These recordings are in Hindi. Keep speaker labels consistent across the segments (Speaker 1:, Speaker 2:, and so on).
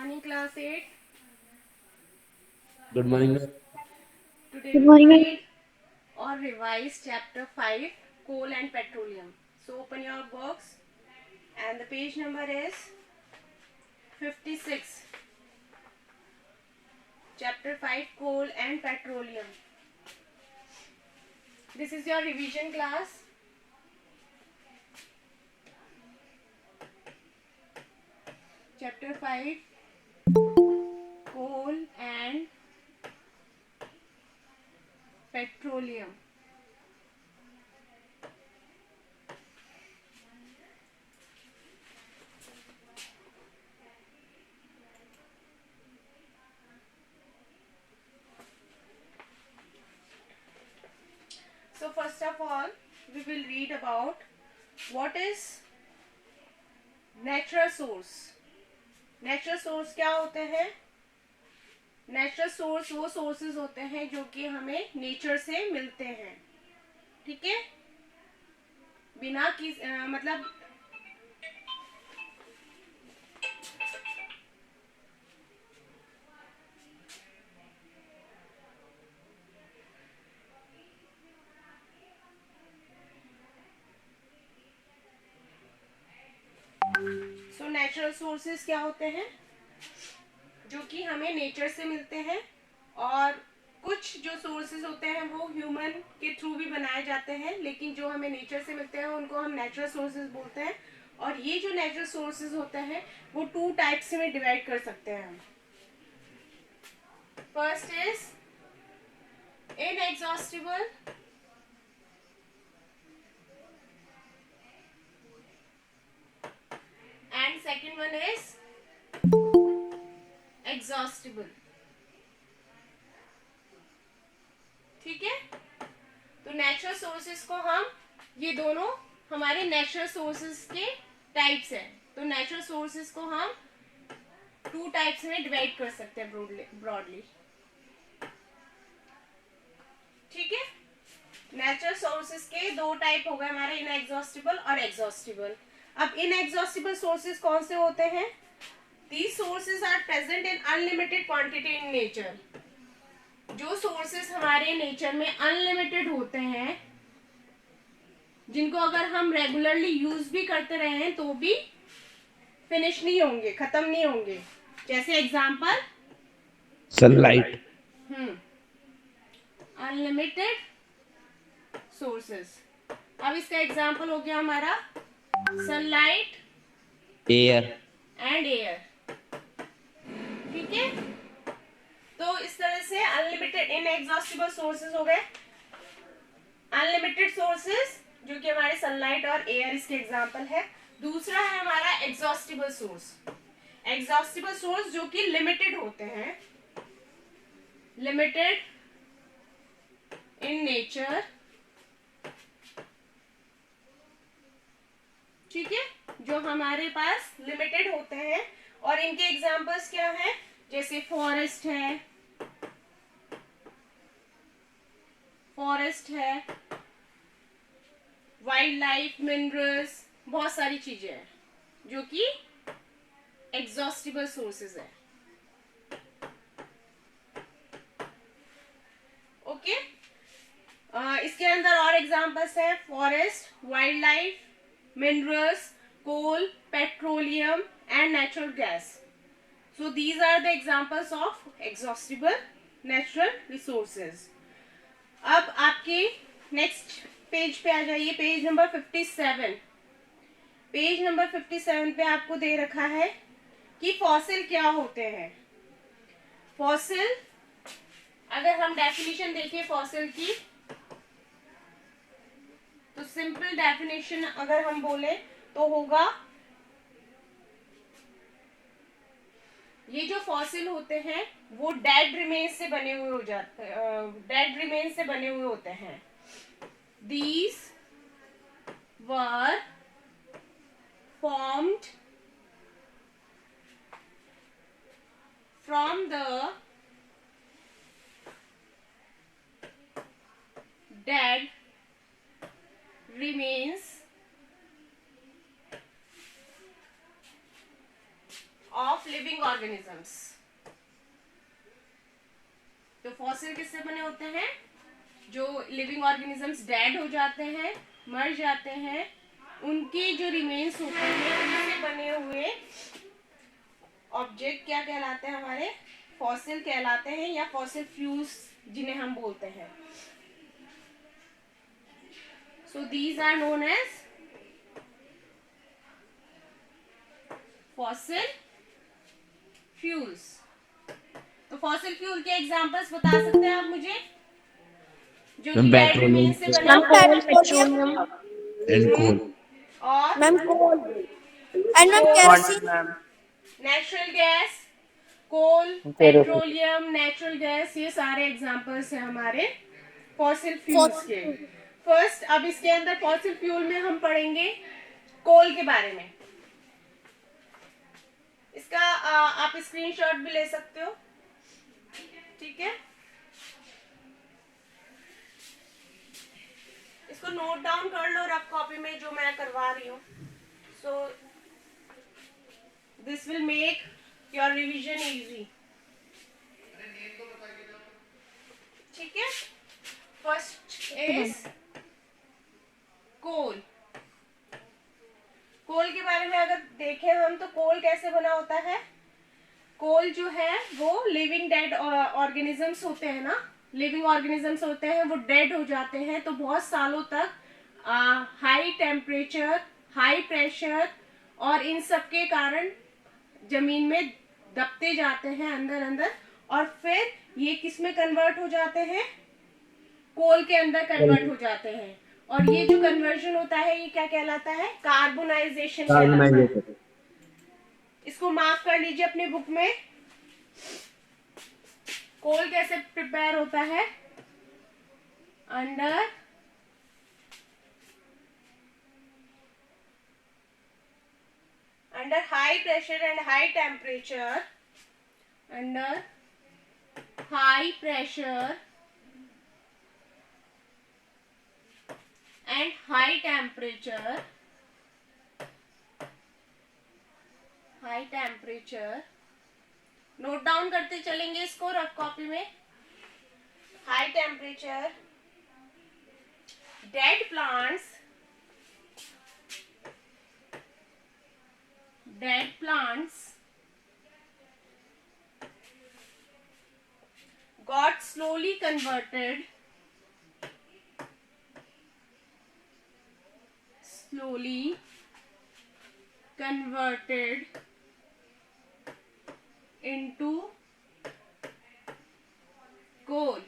Speaker 1: morning, class 8.
Speaker 2: Good morning.
Speaker 1: Today
Speaker 3: Good
Speaker 1: we will
Speaker 3: morning.
Speaker 1: read or revise chapter 5, Coal and Petroleum. So open your books and the page number is 56. Chapter 5, Coal and Petroleum. This is your revision class. Chapter 5, Coal and Petroleum. So first of all, we will read about what is natural source. Natural source क्या होते हैं? नेचुरल सोर्स वो सोर्सेज होते हैं जो कि हमें नेचर से मिलते हैं, ठीक है, बिना मतलब सो नेचुरल सोर्सेज क्या होते हैं? जो कि हमें नेचर से मिलते हैं, और कुछ जो सोर्सेज होते हैं वो ह्यूमन के थ्रू भी बनाए जाते हैं, लेकिन जो हमें नेचर से मिलते हैं उनको हम नेचुरल सोर्सेज बोलते हैं। और ये जो नेचुरल सोर्सेज होते हैं वो 2 टाइप्स में डिवाइड कर सकते हैं हम। First is inexhaustible and second one is exhaustible, ठीक है। तो नेचुरल सोर्सेज को हम, ये दोनों हमारे नेचुरल सोर्सेज के टाइप्स हैं, तो नेचुरल सोर्सेज को हम 2 टाइप्स में डिवाइड कर सकते हैं ब्रॉडली, ठीक है। नेचुरल सोर्सेज के 2 टाइप हो गए हमारे, इनएग्जॉस्टिबल और एग्जॉस्टिबल। अब इनएग्जॉस्टिबल सोर्सेज कौन से होते हैं? These sources are present in unlimited quantity in nature. जो सोर्सेस हमारे नेचर में अनलिमिटेड होते हैं, जिनको अगर हम रेगुलरली यूज भी करते रहे तो भी फिनिश नहीं होंगे, खत्म नहीं होंगे। जैसे एग्जांपल
Speaker 2: Sunlight.
Speaker 1: Unlimited sources. अब इसका एग्जांपल हो गया हमारा सनलाइट,
Speaker 2: Air.
Speaker 1: एंड एयर, ठीक है। तो इस तरह से अनलिमिटेड इनएग्जॉस्टिबल सोर्सेज हो गए। अनलिमिटेड सोर्सेज जो कि हमारे सनलाइट और एयर इसके एग्जांपल है। दूसरा है हमारा एग्जॉस्टिबल सोर्स। एग्जॉस्टिबल सोर्स जो कि लिमिटेड होते हैं, लिमिटेड इन नेचर, ठीक है, जो हमारे पास लिमिटेड होते हैं। और इनके एग्जांपल्स क्या हैं? जैसे फॉरेस्ट है, वाइल्ड लाइफ, मिनरल्स, बहुत सारी चीजें हैं जो कि एग्जॉस्टिबल सोर्सेज है, ओके। इसके अंदर और एग्जांपल्स हैं forest, wild life, minerals, coal, petroleum and natural gas. So these are the examples of exhaustible natural resources. अब आपके नेक्स्ट पेज पे आ जाइए, पेज नंबर 57। पेज नंबर 57 पे आपको दे रखा है कि फॉसिल क्या होते हैं। फॉसिल, अगर हम डेफिनेशन देखें फॉसिल की, तो सिंपल डेफिनेशन अगर हम बोले तो होगा, ये जो फॉसिल होते हैं वो डेड रिमेन्स से बने हुए हो जाते हैं, डेड रिमेन्स से बने हुए होते हैं। These were formed from the dead remains of living organisms. तो फॉसिल किससे बने होते हैं? जो लिविंग ऑर्गेनिजम्स डेड हो जाते हैं, मर जाते हैं, उनके जो रिमेन्स होते हैं उनसे बने हुए ऑब्जेक्ट क्या कहलाते हैं? हमारे फॉसिल कहलाते हैं, या फॉसिल फ्यूल्स जिन्हें हम बोलते हैं। So these are known as fossil fuels. तो फॉसिल फ्यूल के एग्जांपल्स बता सकते हैं आप मुझे, जो कि डेड
Speaker 2: पेट्रोलियम
Speaker 1: रिमेन से बना
Speaker 3: मैम
Speaker 1: हो?
Speaker 3: Petroleum
Speaker 2: and coal.
Speaker 1: और
Speaker 3: ma'am coal and ma'am kerosene
Speaker 1: natural gas, coal, petroleum, natural gas, ये सारे एग्जांपल्स हैं हमारे फॉसिल फ्यूल्स के। फर्स्ट, अब इसके अंदर फॉसिल फ्यूल में हम पढ़ेंगे कोल के बारे में। इसका आप स्क्रीनशॉट भी ले सकते हो, ठीक है? इसको नोट डाउन कर लो रफ कॉपी में जो मैं करवा रही हूँ। So this will make your revision easy, ठीक है? फर्स्ट इज कोल। कोल के बारे में अगर देखें हम, तो कोल कैसे बना होता है? कोल जो है वो लिविंग डेड ऑर्गेनिजम्स होते हैं ना, लिविंग ऑर्गेनिजम्स होते हैं, वो डेड हो जाते हैं तो बहुत सालों तक हाई टेम्परेचर, हाई प्रेशर और इन सब के कारण जमीन में दबते जाते हैं अंदर अंदर, और फिर ये किस में कन्वर्ट हो जाते हैं? कोल के अंदर कन्वर्ट हो जाते हैं। और ये जो कन्वर्जन होता है ये क्या कहलाता है? कार्बोनाइजेशन कहलाता है। इसको मार्क कर लीजिए अपने बुक में। कोल कैसे प्रिपेयर होता है? Under high pressure and high temperature, under high pressure and high temperature, note down करते चलेंगे इसको रफ कॉपी में। High temperature, dead plants got slowly converted into coal.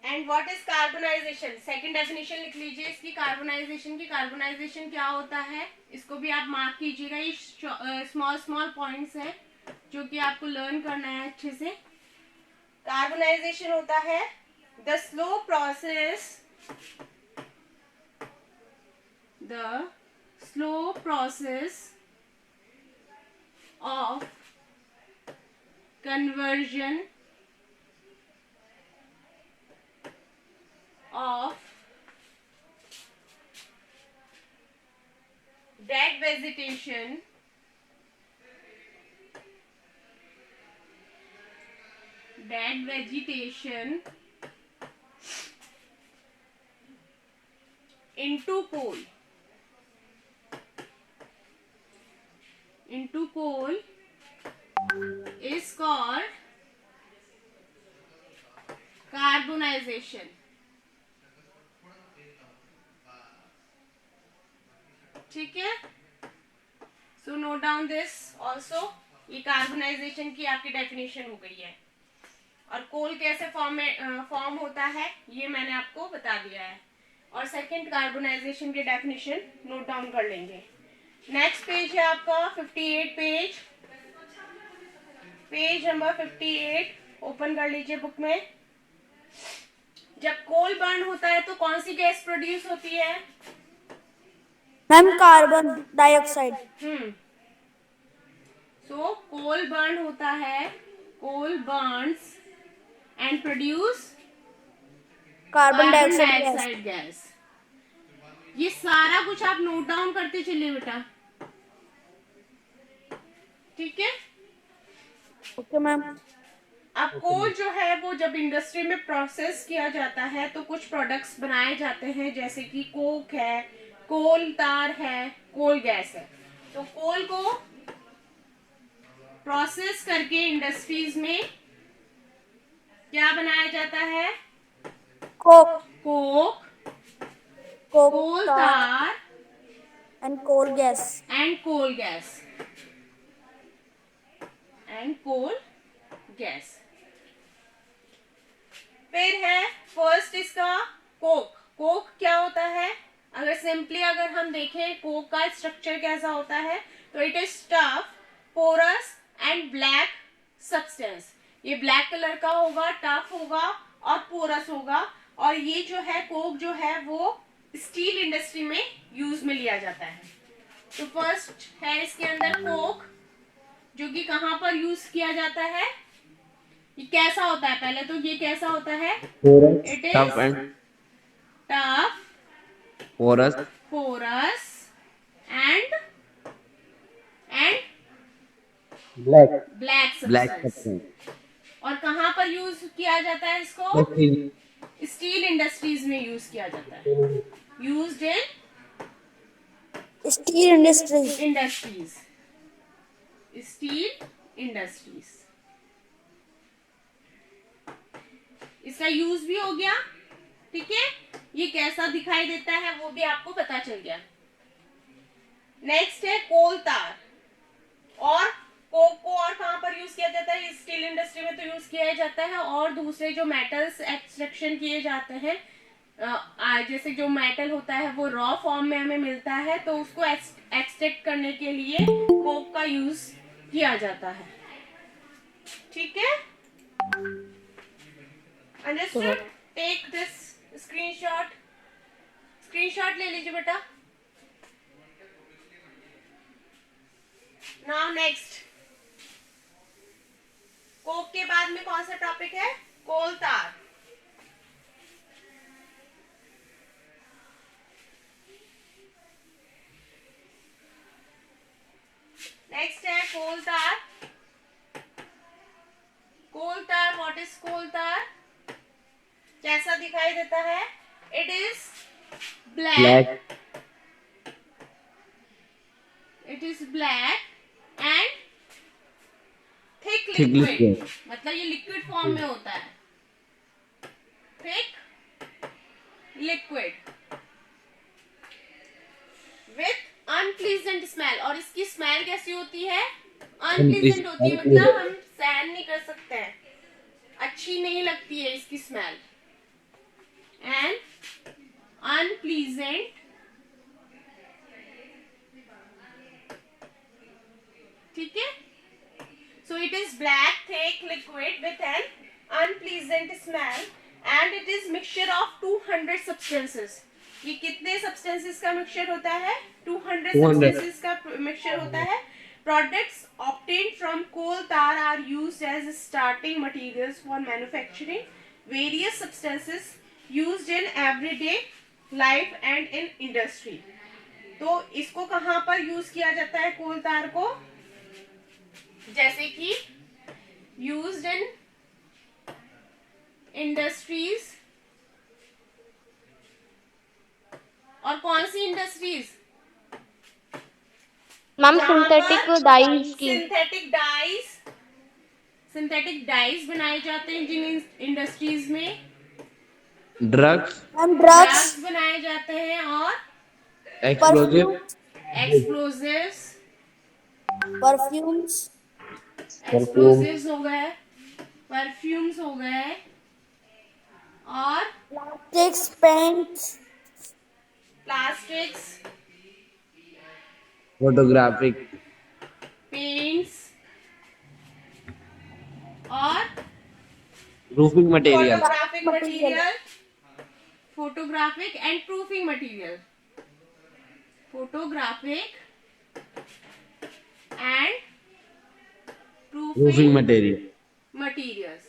Speaker 1: And what is carbonisation? Second definition लिख लीजिए इसकी, कार्बोनाइजेशन की। कार्बोनाइजेशन क्या होता है इसको भी आप मार्क कीजिएगा। ये स्मॉल पॉइंट्स हैं जो कि आपको लर्न करना है अच्छे से। कार्बोनाइजेशन होता है the slow process of conversion of dead vegetation into coal is called carbonization. ठीक है? So note down this also. ये कार्बोनाइजेशन की आपकी डेफिनेशन हो गई है। और कोल कैसे फॉर्म होता है ये मैंने आपको बता दिया है। और सेकंड कार्बोनाइजेशन की डेफिनेशन नोट डाउन कर लेंगे। नेक्स्ट पेज है आपका 58 पेज नंबर 58 ओपन कर लीजिए बुक में। जब कोल बर्न होता है तो कौन सी गैस प्रोड्यूस होती है?
Speaker 3: Ma'am carbon dioxide.
Speaker 1: So coal burn होता है, coal burns and produce
Speaker 3: carbon dioxide
Speaker 1: gas. ये सारा कुछ आप नोट डाउन करते चलिए बेटा, ठीक है।
Speaker 3: Okay ma'am.
Speaker 1: अब कोल जो है वो जब इंडस्ट्री में प्रोसेस किया जाता है तो कुछ प्रोडक्ट्स बनाए जाते हैं, जैसे कि कोक है, कोल तार है, कोल गैस है। तो कोल को प्रोसेस करके इंडस्ट्रीज में क्या बनाया जाता है?
Speaker 3: Coke,
Speaker 1: Coke,
Speaker 3: Coke
Speaker 1: coal
Speaker 3: tar
Speaker 1: tar
Speaker 3: and coal gas.
Speaker 1: And coal gas, and coal gas. फिर है फर्स्ट इसका कोक। कोक क्या होता है? अगर सिंपली अगर हम देखें कोक का स्ट्रक्चर कैसा होता है, तो it is tough, porous and black substance. ये ब्लैक कलर का होगा, टफ होगा और पोरस होगा। और ये जो है कोक जो है वो स्टील इंडस्ट्री में यूज में लिया जाता है। तो फर्स्ट है इसके अंदर कोक, जो कि कहाँ पर यूज किया जाता है? ये कैसा होता है? पहले तो ये कैसा होता है? It is
Speaker 2: tough and
Speaker 1: tough,
Speaker 2: porous,
Speaker 1: porous and
Speaker 2: black
Speaker 1: black substance. और कहाँ पर यूज किया जाता है इसको? स्टील इंडस्ट्रीज में यूज किया जाता है। Used in
Speaker 3: steel industries.
Speaker 1: Industries, steel industries. इसका यूज भी हो गया, ठीक है। ये कैसा दिखाई देता है वो भी आपको पता चल गया। नेक्स्ट है कोल तार। और कोक को और कहाँ पर यूज किया जाता है? स्टील इंडस्ट्री में तो यूज किया जाता है। और दूसरे जो मेटल्स एक्सट्रैक्शन किए जाते हैं, जैसे जो मेटल होता है वो रॉ फॉर्म में हमें मिलता है, तो उसको एक्सट्रैक्ट करने के लिए कोक का यूज किया जाता है, ठीक है। Understood? Take this screenshot, screenshot ले लीजिए बेटा। नाउ नेक्स्ट, कोक के बाद में कौन सा टॉपिक है? कोल तार। नेक्स्ट है कोल तार। कोल तार, व्हाट इज कोल तार? कैसा दिखाई देता है? It is black, it is black and thick liquid. मतलब ये लिक्विड फॉर्म में होता है, thick liquid with unpleasant smell. और इसकी स्मेल कैसी होती है? अनप्लीजेंट होती है, मतलब हम सहन नहीं कर सकते हैं, अच्छी नहीं लगती है इसकी स्मेल। एंड अनप्लीजेंट, ठीक है। So it is black, thick liquid with an unpleasant smell and it is mixture of 200 substances. ये कितने substances का mixture होता है? 200 substances का mixture होता है। Products obtained from coal tar are used as starting materials for manufacturing various substances used in everyday life and in industry. तो इसको कहाँ पर यूज किया जाता है कोल तार को? जैसे कि यूज्ड इन इंडस्ट्रीज। और कौन सी इंडस्ट्रीज?
Speaker 4: मैम सिंथेटिक डाइज की।
Speaker 1: सिंथेटिक डाइज बनाए जाते हैं जिन इंडस्ट्रीज में।
Speaker 2: ड्रग्स,
Speaker 3: मैम
Speaker 1: ड्रग्स बनाए जाते हैं और
Speaker 2: एक्सप्लोजिव,
Speaker 1: एक्सप्लोजिव्स,
Speaker 3: परफ्यूम्स,
Speaker 1: एक्सप्लोजिव्स हो गए, परफ्यूम्स हो गए और
Speaker 3: plastics, paints,
Speaker 1: plastics,
Speaker 2: photographic,
Speaker 1: paints और
Speaker 2: roofing material,
Speaker 1: photographic material, photographic and proofing material, photographic and
Speaker 2: roofing
Speaker 1: proofing
Speaker 2: material.
Speaker 1: Materials.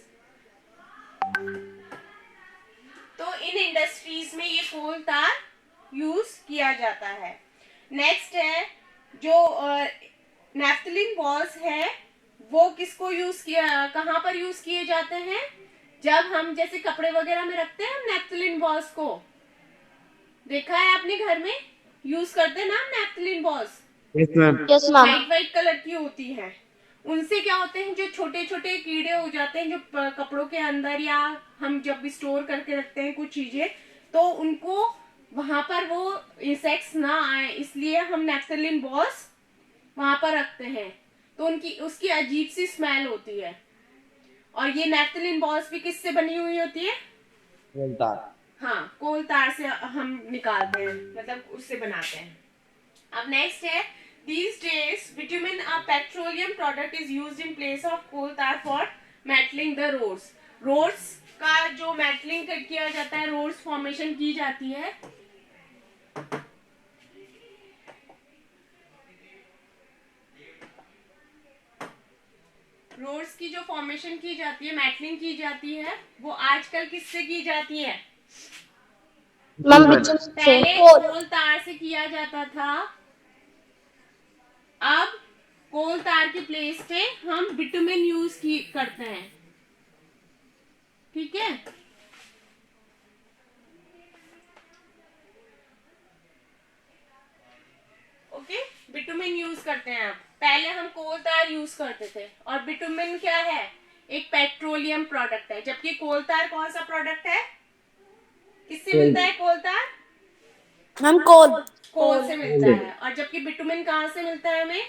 Speaker 1: तो इन इंडस्ट्रीज में ये कोल तार यूज किया जाता है। नेक्स्ट है जो नैफ्थलीन बॉल्स है, वो किसको यूज किया, कहाँ पर यूज किए जाते हैं? जब हम जैसे कपड़े वगैरह में रखते हैं नैफ्थलीन बॉल्स को, देखा है आपने घर में यूज करते हैं ना naphthalene balls.
Speaker 2: Yes, ma'am.
Speaker 4: Yes ma'am.
Speaker 1: White white colour की होती है। उनसे क्या होते हैं, जो छोटे छोटे कीड़े हो जाते हैं जो कपड़ों के अंदर, या हम जब भी स्टोर करके रखते हैं कुछ चीजें, तो उनको वहां पर वो इंसेक्ट्स ना आए, इसलिए हम नैफ्थलीन बॉल्स वहां पर रखते हैं। तो उनकी उसकी अजीब सी स्मेल होती है। और ये नैफ्थलीन बॉल्स भी किससे बनी हुई होती है? हाँ, कोल तार से हम निकालते हैं, मतलब उससे बनाते हैं। अब नेक्स्ट है, these days bitumen a petroleum product is used in place of coal tar for metalling the roads. roads का जो मेटलिंग किया जाता है, रोड्स फॉर्मेशन की जाती है, रोड्स की जो फॉर्मेशन की जाती है, मेटलिंग की जाती है, वो आजकल किससे की जाती है?
Speaker 4: मैम बिचुन से।
Speaker 1: पहले कोल तार से किया जाता था, अब कोल तार के प्लेस पे हम बिटुमेन यूज करते हैं। ठीक है, ओके, बिटुमेन यूज करते हैं। अब पहले हम कोल तार यूज करते थे, और बिटुमेन क्या है? एक पेट्रोलियम प्रोडक्ट है, जबकि कोल तार कौन सा प्रोडक्ट है? किससे मिलता है कोल तार?
Speaker 3: मैम कोल।
Speaker 1: कोल से मिलता है। और जबकि बिटुमेन कहाँ से मिलता है हमें?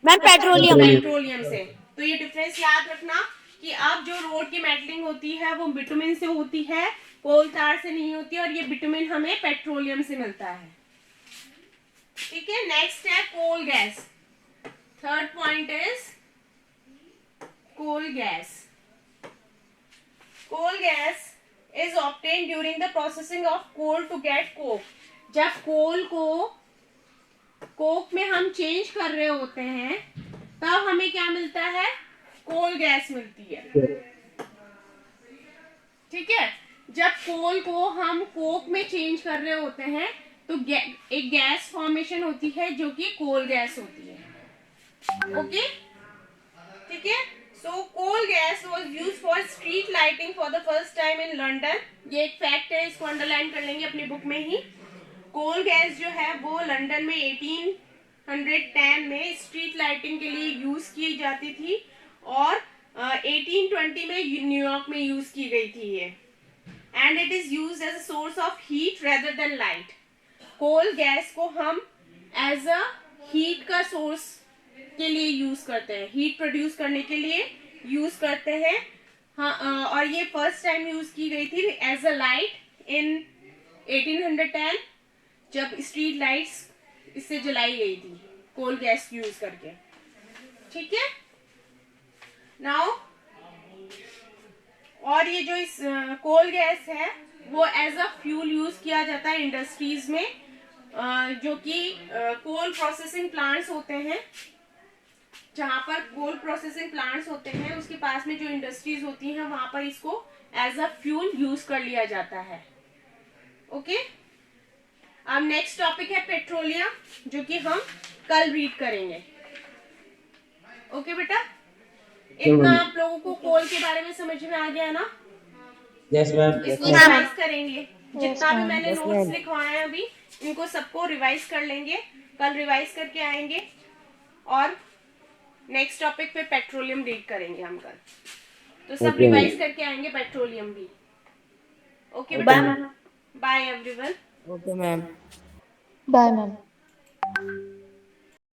Speaker 3: Ma'am petroleum.
Speaker 1: पेट्रोलियम से। तो ये डिफरेंस याद रखना कि अब जो रोड की मेटलिंग होती है वो बिटुमेन से होती है, कोल तार से नहीं होती, और ये बिटुमेन हमें पेट्रोलियम से मिलता है। ठीक है, नेक्स्ट है coal gas. Third point is coal gas. Coal gas is obtained during the processing of coal to get coke. जब कोल को कोक में हम चेंज कर रहे होते हैं, तब हमें क्या मिलता है? कोल गैस मिलती है। ठीक है, जब कोल को हम कोक में चेंज कर रहे होते हैं तो एक गैस फॉर्मेशन होती है जो कि कोल गैस होती है। ओके, ठीक है। So coal gas was used for street lighting for the first time in London. ये एक फैक्ट है, इसको अंडरलाइन कर लेंगे अपनी बुक में ही। कोल गैस जो है वो लंदन में 1810 में स्ट्रीट लाइटिंग के लिए यूज की जाती थी, और 1820 में न्यूयॉर्क में यूज की गई थी ये। And it is used as a source of heat rather than light. Coal gas को हम एज अ हीट का सोर्स के लिए यूज करते हैं, हीट प्रोड्यूस करने के लिए यूज करते हैं। हाँ, और ये फर्स्ट टाइम यूज की गई थी एज अ लाइट इन 1810, जब स्ट्रीट लाइट्स इससे जलाई गई थी कोल गैस यूज करके। ठीक है, नाउ और ये जो इस कोल गैस है वो एज अ फ्यूल यूज किया जाता है इंडस्ट्रीज में, जो कि कोल प्रोसेसिंग प्लांट्स होते हैं। जहां पर कोल प्रोसेसिंग प्लांट्स होते हैं उसके पास में जो इंडस्ट्रीज होती हैं वहां पर इसको एज अ फ्यूल यूज कर लिया जाता है। ओके, अब नेक्स्ट टॉपिक है पेट्रोलियम, जो कि हम कल रीड करेंगे। ओके बेटा, इतना आप लोगों को कोल के बारे में समझ में आ गया ना?
Speaker 2: Yes, ma'am.
Speaker 1: इसको रिवाइज करेंगे, जितना भी मैंने नोट्स लिखवाए हैं अभी इनको सबको रिवाइज कर लेंगे, कल रिवाइज करके आएंगे, और नेक्स्ट टॉपिक पे पेट्रोलियम रीड करेंगे हम कल। तो सब रिवाइज करके आएंगे पेट्रोलियम भी। ओके बेटा, bye everyone.
Speaker 3: Okay ma'am.
Speaker 4: Bye ma'am.